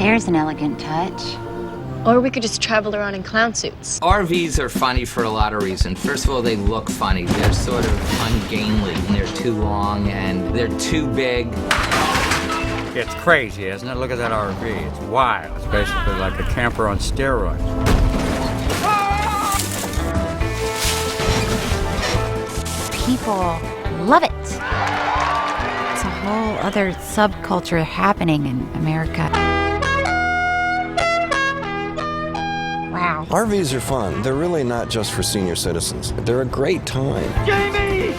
There's an elegant touch. Or we could just travel around in clown suits. RVs are funny for a lot of reasons. First of all, they look funny. They're sort of ungainly, and they're too long, and they're too big. It's crazy, isn't it? Look at that RV. It's wild. It's basically like a camper on steroids. People love it. It's a whole other subculture happening in America. Wow. RVs are fun. They're really not just for senior citizens. They're a great time. Jamie!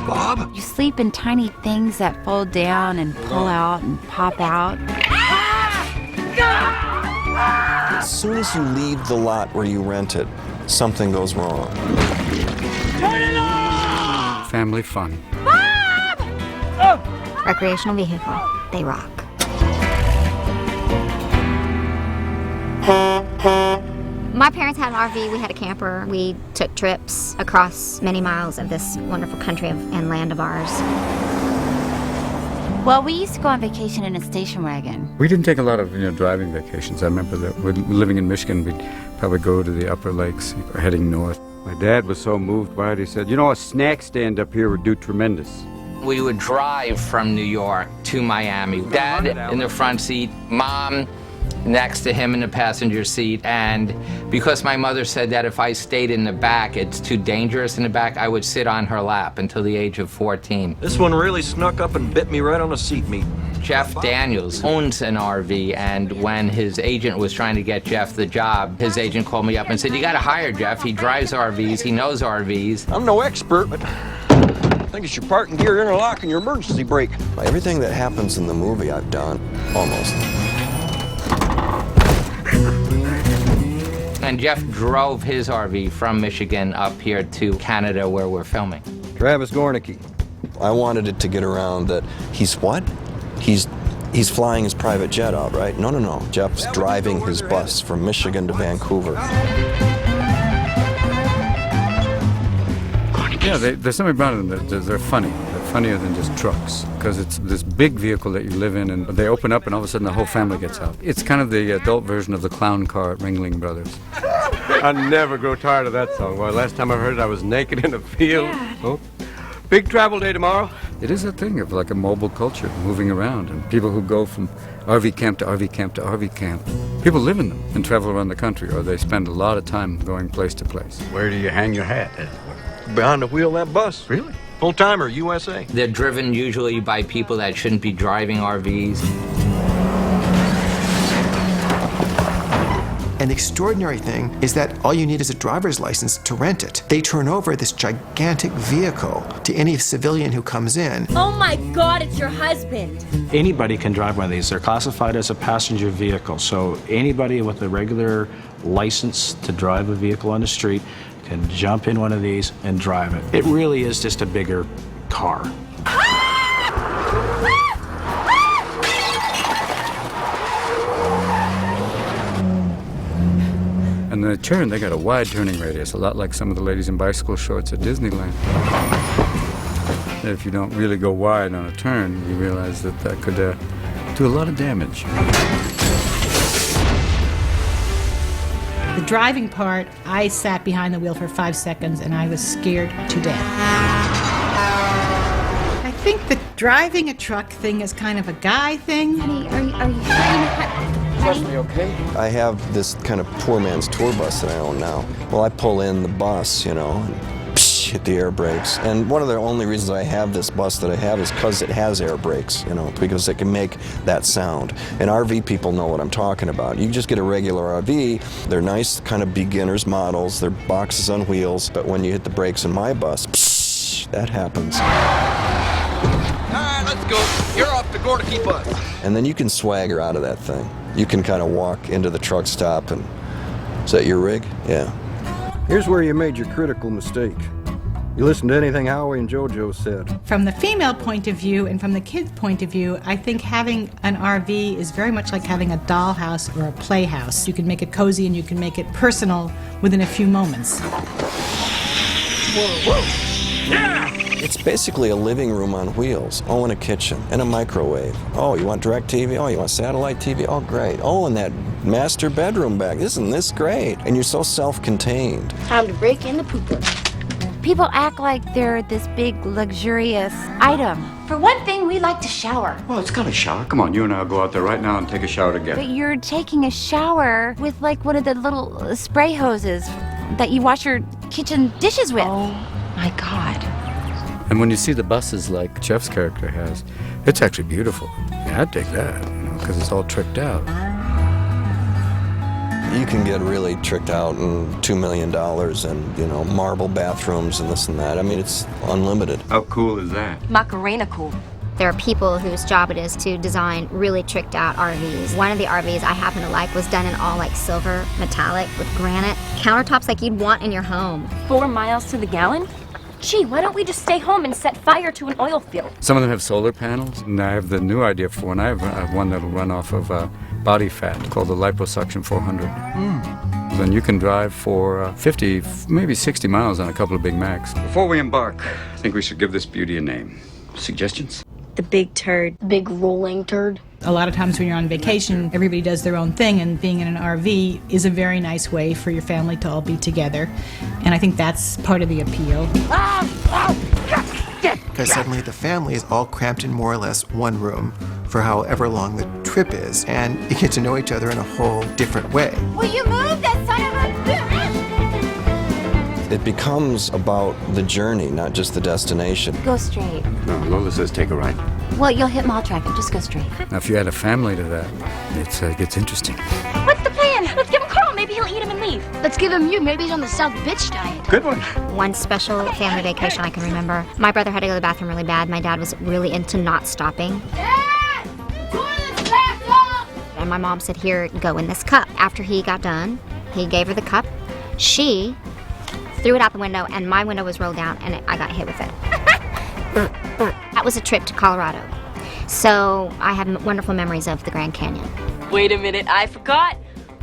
Bob? You sleep in tiny things that fold down and pull out and pop out. As soon as you leave the lot where you rented, something goes wrong. Turn it off! Family fun. Bob! Oh. Recreational vehicle. They rock. My parents had an RV, we had a camper. We took trips across many miles of this wonderful country and land of ours. Well, we used to go on vacation in a station wagon. We didn't take a lot of driving vacations. I remember that when living in Michigan, we'd probably go to the upper lakes, heading north. My dad was so moved by it, he said, a snack stand up here would do tremendous. We would drive from New York to Miami. Dad in the front seat, Mom next to him in the passenger seat, and because my mother said that if I stayed in the back, it's too dangerous in the back, I would sit on her lap until the age of 14. This one really snuck up and bit me right on the seat meat. Jeff Daniels owns an RV, and when his agent was trying to get Jeff the job, his agent called me up and said, "You gotta hire Jeff. He drives RVs, he knows RVs." I'm no expert, but I think it's your parking gear interlock and your emergency brake. Everything that happens in the movie I've done, almost. And Jeff drove his RV from Michigan up here to Canada where we're filming. Travis Gornicki. I wanted it to get around that he's what? He's flying his private jet out, right? No. Jeff's driving his bus from Michigan to Vancouver. Yeah, there's something about them that they're funny. They're funnier than just trucks, because it's this big vehicle that you live in, and they open up and all of a sudden the whole family gets out. It's kind of the adult version of the clown car at Ringling Brothers. I never grow tired of that song. Well, last time I heard it, I was naked in a field. Oh, big travel day tomorrow. It is a thing of like a mobile culture, moving around, and people who go from RV camp to RV camp to RV camp. People live in them and travel around the country, or they spend a lot of time going place to place. Where do you hang your hat? Behind the wheel of that bus. Really? Full-timer, USA. They're driven usually by people that shouldn't be driving RVs. An extraordinary thing is that all you need is a driver's license to rent it. They turn over this gigantic vehicle to any civilian who comes in. Oh my God, it's your husband. Anybody can drive one of these. They're classified as a passenger vehicle, so anybody with a regular license to drive a vehicle on the street can jump in one of these and drive it. It really is just a bigger car. And the turn, they got a wide turning radius, a lot like some of the ladies in bicycle shorts at Disneyland. If you don't really go wide on a turn, you realize that that could do a lot of damage. The driving part, I sat behind the wheel for 5 seconds and I was scared to death. I think the driving a truck thing is kind of a guy thing. Honey, are you trying to... okay? I have this kind of poor man's tour bus that I own now. Well, I pull in the bus, and hit the air brakes. And one of the only reasons I have this bus that I have is because it has air brakes, because it can make that sound. And RV people know what I'm talking about. You just get a regular RV, they're nice kind of beginners models, they're boxes on wheels, but when you hit the brakes in my bus, that happens. All right, let's go. You're off the Gornicki bus. And then you can swagger out of that thing. You can kind of walk into the truck stop and, is that your rig? Yeah. Here's where you made your critical mistake. You listened to anything Howie and JoJo said. From the female point of view and from the kid's point of view, I think having an RV is very much like having a dollhouse or a playhouse. You can make it cozy and you can make it personal within a few moments. Whoa, whoa. Yeah! It's basically a living room on wheels. Oh, and a kitchen, and a microwave. Oh, you want direct TV? Oh, you want satellite TV? Oh, great. Oh, and that master bedroom back. Isn't this great? And you're so self-contained. Time to break in the pooper. People act like they're this big, luxurious item. For one thing, we like to shower. Well, it's got a shower. Come on, you and I'll go out there right now and take a shower together. But you're taking a shower with like one of the little spray hoses that you wash your kitchen dishes with. Oh my God. And when you see the buses like Jeff's character has, it's actually beautiful. Yeah, I'd dig that, because it's all tricked out. You can get really tricked out and $2 million and, marble bathrooms and this and that. I mean, it's unlimited. How cool is that? Macarena cool. There are people whose job it is to design really tricked out RVs. One of the RVs I happen to like was done in all like silver metallic with granite countertops like you'd want in your home. 4 miles to the gallon? Gee, why don't we just stay home and set fire to an oil field? Some of them have solar panels, and I have the new idea for one. I have one that'll run off of body fat called the Liposuction 400. Then you can drive for 50, maybe 60 miles on a couple of Big Macs. Before we embark, I think we should give this beauty a name. Suggestions? The big turd. Big rolling turd. A lot of times when you're on vacation, everybody does their own thing, and being in an RV is a very nice way for your family to all be together. And I think that's part of the appeal. Because suddenly the family is all cramped in more or less one room for however long the trip is, and you get to know each other in a whole different way. Will you move that son of a... It becomes about the journey, not just the destination. Go straight. No, Lola says take a right. Well, you'll hit mall traffic. Just go straight. Now, if you add a family to that, it gets interesting. What's the plan? Let's give him Carl. Maybe he'll eat him and leave. Let's give him you. Maybe he's on the South Bitch diet. Good one. One special family vacation I can remember. My brother had to go to the bathroom really bad. My dad was really into not stopping. Dad! Toilet's backed up! And my mom said, here, go in this cup. After he got done, he gave her the cup. She threw it out the window, and my window was rolled down, and I got hit with it. That was a trip to Colorado. So I have wonderful memories of the Grand Canyon. Wait a minute, I forgot.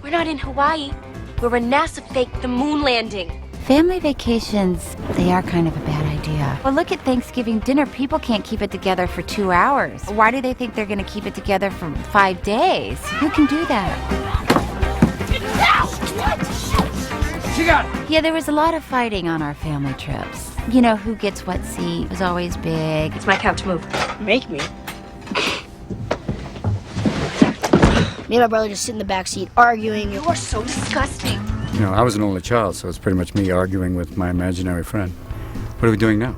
We're not in Hawaii. We're when NASA faked the moon landing. Family vacations, they are kind of a bad idea. Well, look at Thanksgiving dinner. People can't keep it together for 2 hours. Why do they think they're going to keep it together for 5 days? Who can do that? She got it. Yeah, there was a lot of fighting on our family trips. You know, who gets what seat was always big. It's my couch move. Make me. Me and my brother just sit in the back seat arguing. You are so disgusting. I was an only child, so it's pretty much me arguing with my imaginary friend. What are we doing now?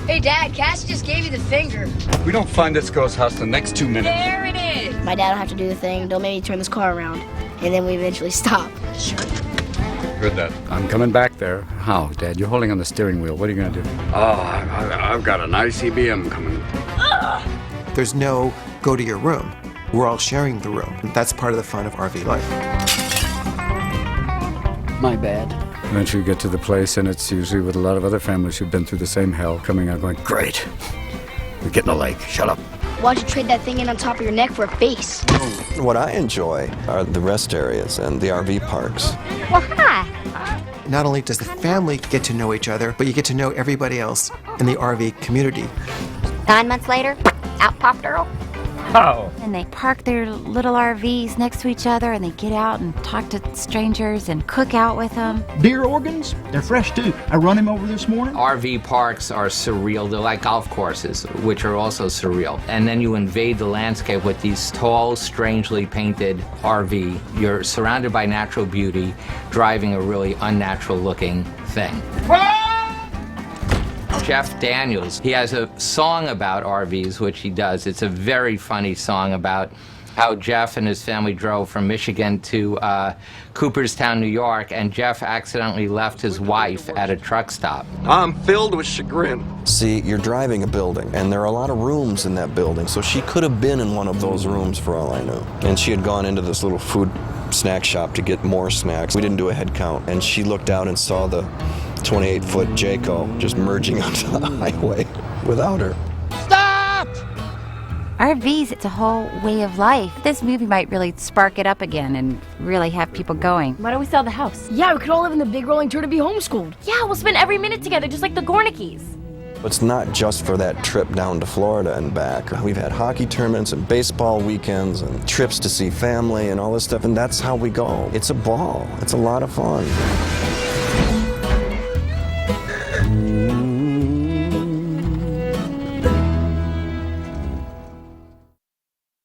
Hey, Dad, Cassie just gave you the finger. We don't find this girl's house the next 2 minutes. There it is. My dad will have to do the thing. Don't make me turn this car around. And then we eventually stop. Sure. Good, Dad. I'm coming back there. How, Dad? You're holding on the steering wheel. What are you going to do? Oh, I've got an ICBM coming. There's no go to your room. We're all sharing the room. That's part of the fun of RV life. My bad. Eventually you get to the place, and it's usually with a lot of other families who've been through the same hell, coming out going, great. We're getting a lake. Shut up. Why'd you trade that thing in on top of your neck for a face? What I enjoy are the rest areas and the RV parks. Well, hi. Not only does the family get to know each other, but you get to know everybody else in the RV community. 9 months later, out popped Earl. Oh. And they park their little RVs next to each other, and they get out and talk to strangers and cook out with them. Deer organs, they're fresh too. I run him over this morning. RV parks are surreal. They're like golf courses, which are also surreal. And then you invade the landscape with these tall, strangely painted RV. You're surrounded by natural beauty, driving a really unnatural looking thing. Jeff Daniels, he has a song about RVs, which he does. It's a very funny song about how Jeff and his family drove from Michigan to Cooperstown, New York, and Jeff accidentally left his wife at a truck stop. I'm filled with chagrin. See, you're driving a building, and there are a lot of rooms in that building, so she could have been in one of those rooms for all I know. And she had gone into this little food snack shop to get more snacks. We didn't do a head count, and she looked out and saw the 28-foot Jayco just merging onto the highway without her. Stop! RVs, it's a whole way of life. This movie might really spark it up again and really have people going. Why don't we sell the house? Yeah, we could all live in the big rolling turd to be homeschooled. Yeah, we'll spend every minute together just like the Gornickes. It's not just for that trip down to Florida and back. We've had hockey tournaments and baseball weekends and trips to see family and all this stuff, and that's how we go. It's a ball. It's a lot of fun.